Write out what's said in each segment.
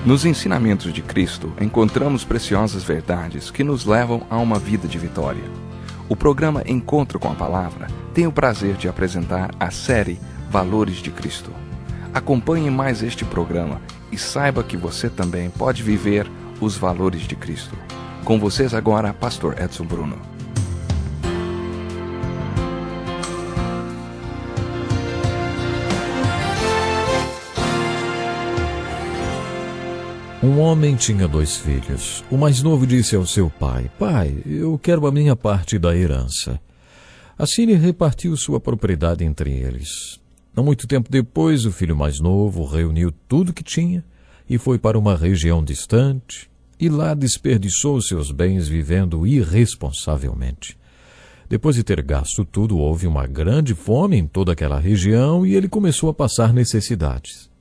Nos ensinamentos de Cristo, encontramos preciosas verdades que nos levam a uma vida de vitória. O programa Encontro com a Palavra tem o prazer de apresentar a série Valores de Cristo. Acompanhe mais este programa e saiba que você também pode viver os valores de Cristo. Com vocês agora, Pastor Edson Bruno. Um homem tinha 2 filhos. O mais novo disse ao seu pai: "Pai, eu quero a minha parte da herança." Assim ele repartiu sua propriedade entre eles. Não muito tempo depois, o filho mais novo reuniu tudo que tinha e foi para uma região distante, e lá desperdiçou seus bens vivendo irresponsavelmente. Depois de ter gasto tudo, houve uma grande fome em toda aquela região e ele começou a passar necessidades.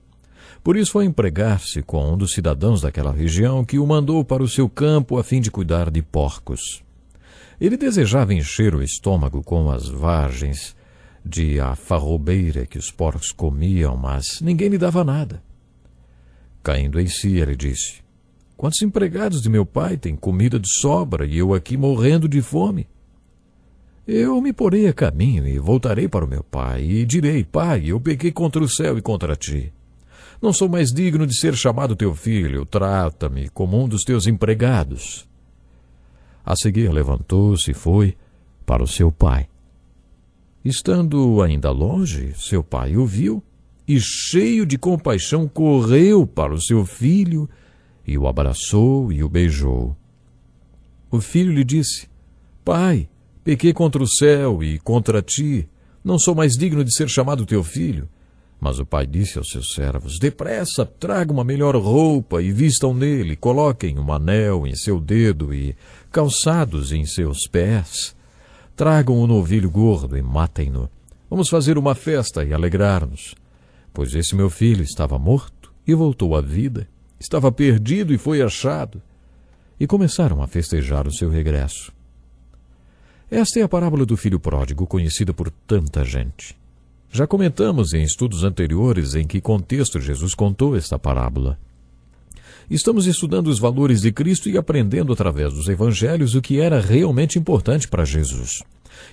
Por isso foi empregar-se com um dos cidadãos daquela região, que o mandou para o seu campo a fim de cuidar de porcos. Ele desejava encher o estômago com as vagens de alfarrobeira que os porcos comiam, mas ninguém lhe dava nada. Caindo em si, ele disse: "Quantos empregados de meu pai têm comida de sobra e eu aqui morrendo de fome? Eu me porei a caminho e voltarei para o meu pai e direi: Pai, eu pequei contra o céu e contra ti. Não sou mais digno de ser chamado teu filho, trata-me como um dos teus empregados." A seguir levantou-se e foi para o seu pai. Estando ainda longe, seu pai o viu e, cheio de compaixão, correu para o seu filho e o abraçou e o beijou. O filho lhe disse: "Pai, pequei contra o céu e contra ti, não sou mais digno de ser chamado teu filho." Mas o pai disse aos seus servos: "Depressa, tragam uma melhor roupa e vistam nele, coloquem um anel em seu dedo e calçados em seus pés. Tragam um novilho gordo e matem-no. Vamos fazer uma festa e alegrar-nos. Pois esse meu filho estava morto e voltou à vida, estava perdido e foi achado." E começaram a festejar o seu regresso. Esta é a parábola do filho pródigo, conhecida por tanta gente. Já comentamos em estudos anteriores em que contexto Jesus contou esta parábola. Estamos estudando os valores de Cristo e aprendendo através dos evangelhos o que era realmente importante para Jesus.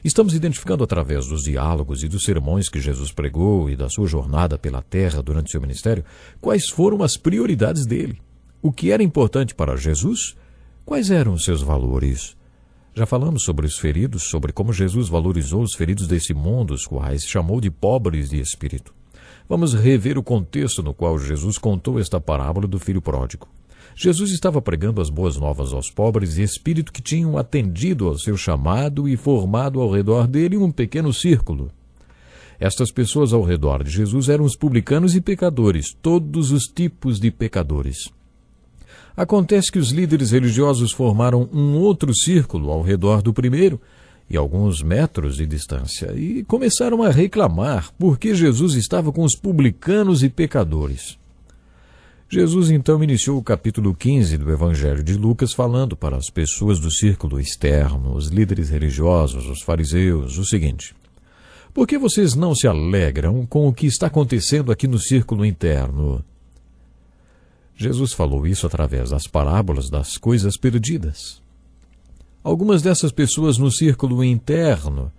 Estamos identificando através dos diálogos e dos sermões que Jesus pregou e da sua jornada pela terra durante seu ministério quais foram as prioridades dele. O que era importante para Jesus? Quais eram os seus valores? Já falamos sobre os feridos, sobre como Jesus valorizou os feridos desse mundo, os quais chamou de pobres de espírito. Vamos rever o contexto no qual Jesus contou esta parábola do filho pródigo. Jesus estava pregando as boas novas aos pobres de espírito que tinham atendido ao seu chamado e formado ao redor dele um pequeno círculo. Estas pessoas ao redor de Jesus eram os publicanos e pecadores, todos os tipos de pecadores. Acontece que os líderes religiosos formaram um outro círculo ao redor do primeiro, e alguns metros de distância, e começaram a reclamar porque Jesus estava com os publicanos e pecadores. Jesus então iniciou o capítulo 15 do Evangelho de Lucas falando para as pessoas do círculo externo, os líderes religiosos, os fariseus, o seguinte: "Por que vocês não se alegram com o que está acontecendo aqui no círculo interno?" Jesus falou isso através das parábolas das coisas perdidas. Algumas dessas pessoas no círculo interno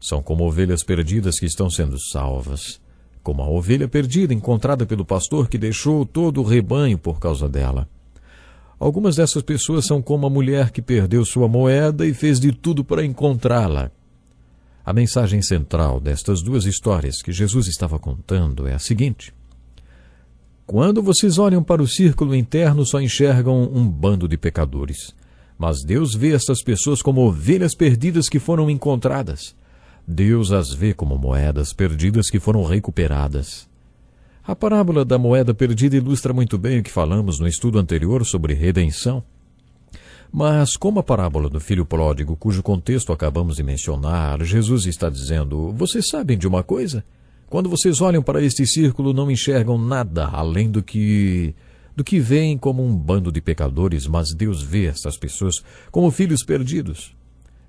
são como ovelhas perdidas que estão sendo salvas, como a ovelha perdida encontrada pelo pastor que deixou todo o rebanho por causa dela. Algumas dessas pessoas são como a mulher que perdeu sua moeda e fez de tudo para encontrá-la. A mensagem central destas duas histórias que Jesus estava contando é a seguinte: quando vocês olham para o círculo interno, só enxergam um bando de pecadores. Mas Deus vê estas pessoas como ovelhas perdidas que foram encontradas. Deus as vê como moedas perdidas que foram recuperadas. A parábola da moeda perdida ilustra muito bem o que falamos no estudo anterior sobre redenção. Mas, como a parábola do filho pródigo, cujo contexto acabamos de mencionar, Jesus está dizendo: vocês sabem de uma coisa? Quando vocês olham para este círculo, não enxergam nada além do que veem como um bando de pecadores, mas Deus vê estas pessoas como filhos perdidos.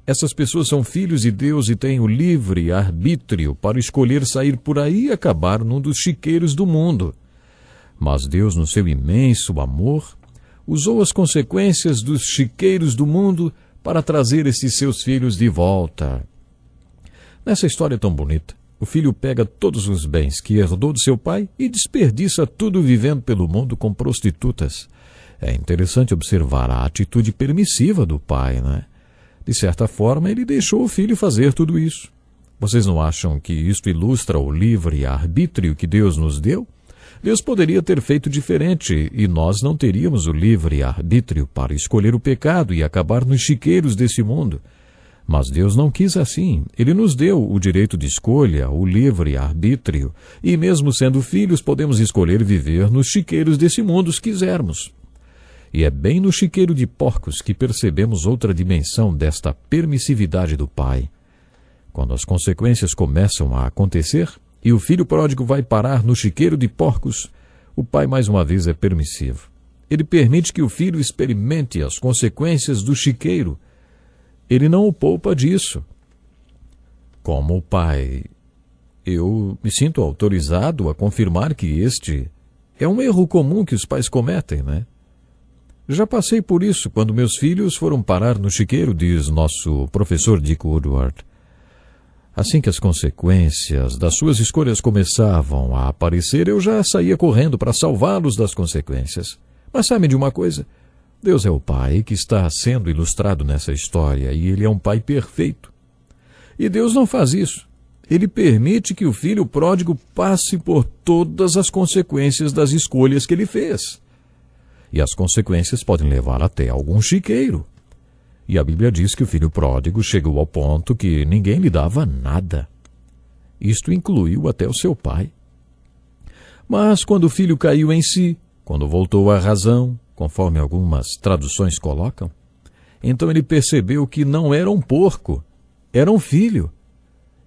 Essas pessoas são filhos de Deus e têm o livre arbítrio para escolher sair por aí e acabar num dos chiqueiros do mundo. Mas Deus, no seu imenso amor, usou as consequências dos chiqueiros do mundo para trazer esses seus filhos de volta. Nessa história tão bonita, o filho pega todos os bens que herdou do seu pai e desperdiça tudo vivendo pelo mundo com prostitutas. É interessante observar a atitude permissiva do pai, né? De certa forma, ele deixou o filho fazer tudo isso. Vocês não acham que isto ilustra o livre arbítrio que Deus nos deu? Deus poderia ter feito diferente e nós não teríamos o livre arbítrio para escolher o pecado e acabar nos chiqueiros desse mundo. Mas Deus não quis assim. Ele nos deu o direito de escolha, o livre arbítrio, e mesmo sendo filhos, podemos escolher viver nos chiqueiros desse mundo se quisermos. E é bem no chiqueiro de porcos que percebemos outra dimensão desta permissividade do Pai. Quando as consequências começam a acontecer e o filho pródigo vai parar no chiqueiro de porcos, o pai mais uma vez é permissivo. Ele permite que o filho experimente as consequências do chiqueiro. Ele não o poupa disso. Como pai, eu me sinto autorizado a confirmar que este é um erro comum que os pais cometem, né? Já passei por isso quando meus filhos foram parar no chiqueiro, diz nosso professor Dick Woodward. Assim que as consequências das suas escolhas começavam a aparecer, eu já saía correndo para salvá-los das consequências. Mas sabe de uma coisa? Deus é o Pai que está sendo ilustrado nessa história e Ele é um Pai perfeito. E Deus não faz isso. Ele permite que o filho pródigo passe por todas as consequências das escolhas que ele fez. E as consequências podem levar até algum chiqueiro. E a Bíblia diz que o filho pródigo chegou ao ponto que ninguém lhe dava nada. Isto incluiu até o seu pai. Mas quando o filho caiu em si, quando voltou à razão, conforme algumas traduções colocam, então ele percebeu que não era um porco, era um filho.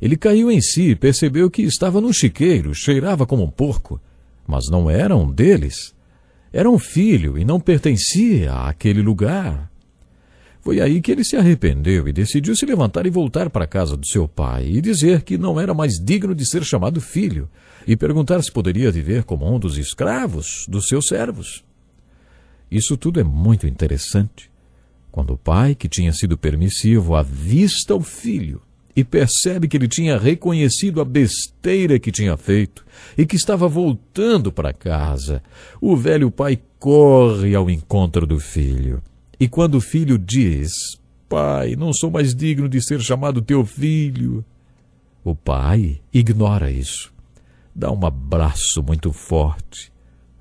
Ele caiu em si, percebeu que estava num chiqueiro, cheirava como um porco, mas não era um deles. Era um filho e não pertencia àquele lugar. Foi aí que ele se arrependeu e decidiu se levantar e voltar para a casa do seu pai e dizer que não era mais digno de ser chamado filho e perguntar se poderia viver como um dos escravos dos seus servos. Isso tudo é muito interessante. Quando o pai, que tinha sido permissivo, avista o filho e percebe que ele tinha reconhecido a besteira que tinha feito e que estava voltando para casa, o velho pai corre ao encontro do filho. E quando o filho diz, pai, não sou mais digno de ser chamado teu filho, o pai ignora isso. Dá um abraço muito forte,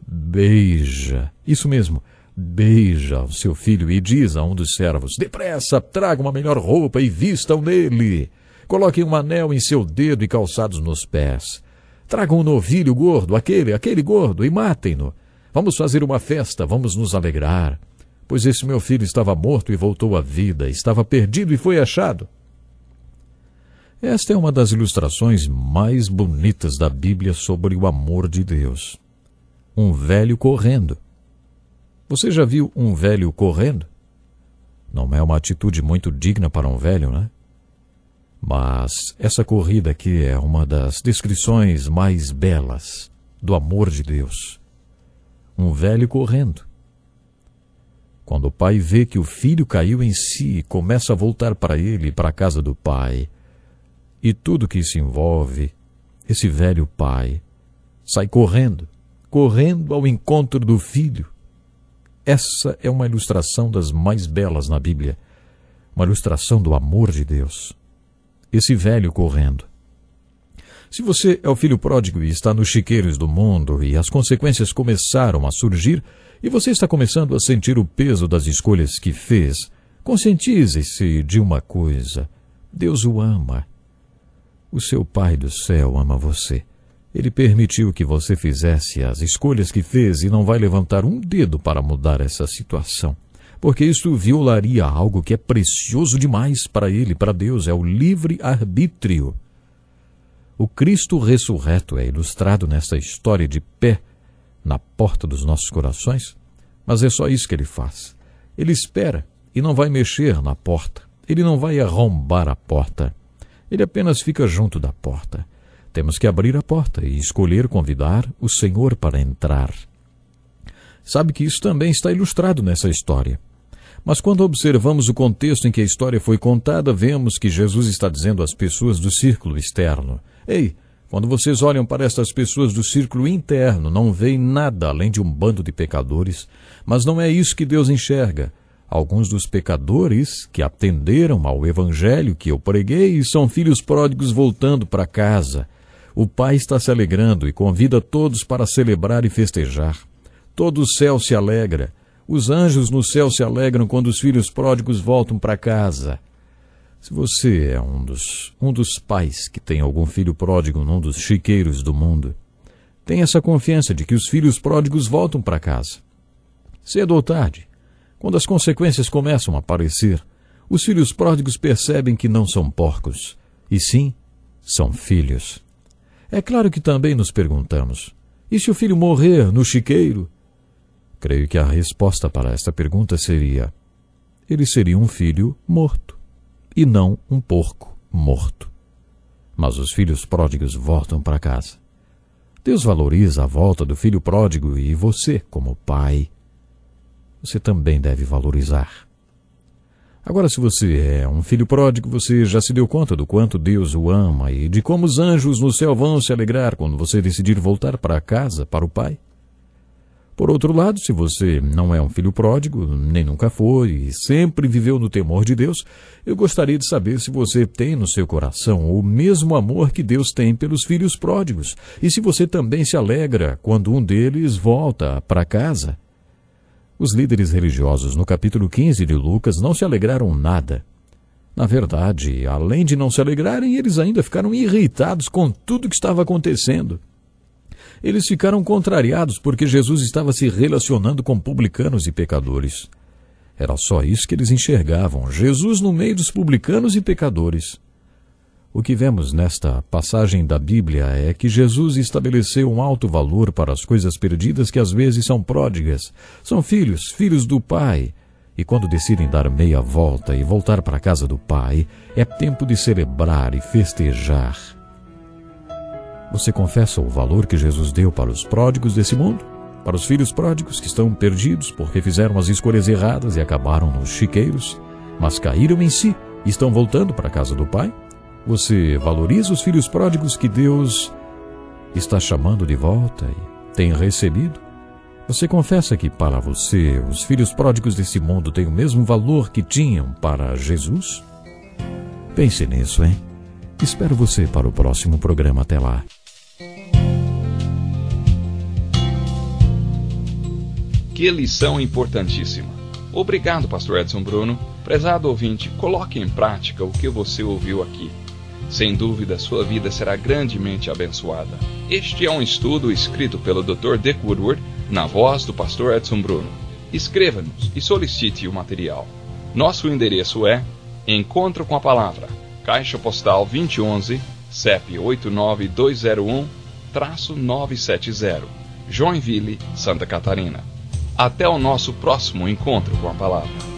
beija, isso mesmo, beija o seu filho e diz a um dos servos, depressa, traga uma melhor roupa e vistam nele. Coloquem um anel em seu dedo e calçados nos pés. Tragam um novilho gordo, aquele gordo, e matem-no. Vamos fazer uma festa, vamos nos alegrar. Pois esse meu filho estava morto e voltou à vida, estava perdido e foi achado. Esta é uma das ilustrações mais bonitas da Bíblia sobre o amor de Deus. Um velho correndo. Você já viu um velho correndo? Não é uma atitude muito digna para um velho, né? Mas essa corrida aqui é uma das descrições mais belas do amor de Deus. Um velho correndo. Quando o pai vê que o filho caiu em si e começa a voltar para ele, para a casa do pai, e tudo que isso envolve, esse velho pai sai correndo ao encontro do filho. Essa é uma ilustração das mais belas na Bíblia, uma ilustração do amor de Deus. Esse velho correndo. Se você é o filho pródigo e está nos chiqueiros do mundo e as consequências começaram a surgir e você está começando a sentir o peso das escolhas que fez, conscientize-se de uma coisa. Deus o ama. O seu Pai do céu ama você. Ele permitiu que você fizesse as escolhas que fez e não vai levantar um dedo para mudar essa situação. Porque isso violaria algo que é precioso demais para ele, para Deus, é o livre-arbítrio. O Cristo ressurreto é ilustrado nessa história de pé na porta dos nossos corações, mas é só isso que ele faz. Ele espera e não vai mexer na porta. Ele não vai arrombar a porta. Ele apenas fica junto da porta. Temos que abrir a porta e escolher convidar o Senhor para entrar. sabe que isso também está ilustrado nessa história. Mas quando observamos o contexto em que a história foi contada, vemos que Jesus está dizendo às pessoas do círculo externo: ei, quando vocês olham para estas pessoas do círculo interno, não veem nada além de um bando de pecadores, mas não é isso que Deus enxerga. Alguns dos pecadores que atenderam ao evangelho que eu preguei são filhos pródigos voltando para casa. O Pai está se alegrando e convida todos para celebrar e festejar. Todo o céu se alegra. Os anjos no céu se alegram quando os filhos pródigos voltam para casa. Se você é um dos pais que tem algum filho pródigo num dos chiqueiros do mundo, tenha essa confiança de que os filhos pródigos voltam para casa. Cedo ou tarde, quando as consequências começam a aparecer, os filhos pródigos percebem que não são porcos, e sim, são filhos. É claro que também nos perguntamos: e se o filho morrer no chiqueiro? Creio que a resposta para esta pergunta seria: ele seria um filho morto, e não um porco morto. Mas os filhos pródigos voltam para casa. Deus valoriza a volta do filho pródigo e você, como pai, você também deve valorizar. Agora, se você é um filho pródigo, você já se deu conta do quanto Deus o ama e de como os anjos no céu vão se alegrar quando você decidir voltar para casa, para o Pai? Por outro lado, se você não é um filho pródigo, nem nunca foi e sempre viveu no temor de Deus, eu gostaria de saber se você tem no seu coração o mesmo amor que Deus tem pelos filhos pródigos e se você também se alegra quando um deles volta para casa. Os líderes religiosos no capítulo 15 de Lucas não se alegraram nada. Na verdade, além de não se alegrarem, eles ainda ficaram irritados com tudo o que estava acontecendo. Eles ficaram contrariados porque Jesus estava se relacionando com publicanos e pecadores. Era só isso que eles enxergavam, Jesus no meio dos publicanos e pecadores. O que vemos nesta passagem da Bíblia é que Jesus estabeleceu um alto valor para as coisas perdidas que às vezes são pródigas. São filhos do Pai. E quando decidem dar meia volta e voltar para a casa do Pai, é tempo de celebrar e festejar. Você confessa o valor que Jesus deu para os pródigos desse mundo? Para os filhos pródigos que estão perdidos porque fizeram as escolhas erradas e acabaram nos chiqueiros, mas caíram em si e estão voltando para a casa do Pai? Você valoriza os filhos pródigos que Deus está chamando de volta e tem recebido? Você confessa que para você os filhos pródigos desse mundo têm o mesmo valor que tinham para Jesus? Pense nisso, hein? Espero você para o próximo programa. Até lá. Que lição importantíssima. Obrigado, Pastor Edson Bruno. Prezado ouvinte, coloque em prática o que você ouviu aqui. Sem dúvida, sua vida será grandemente abençoada. Este é um estudo escrito pelo Dr. Dick Woodward, na voz do Pastor Edson Bruno. Escreva-nos e solicite o material. Nosso endereço é Encontro com a Palavra, Caixa Postal 2011, CEP 89201-970, Joinville, Santa Catarina. Até o nosso próximo Encontro com a Palavra.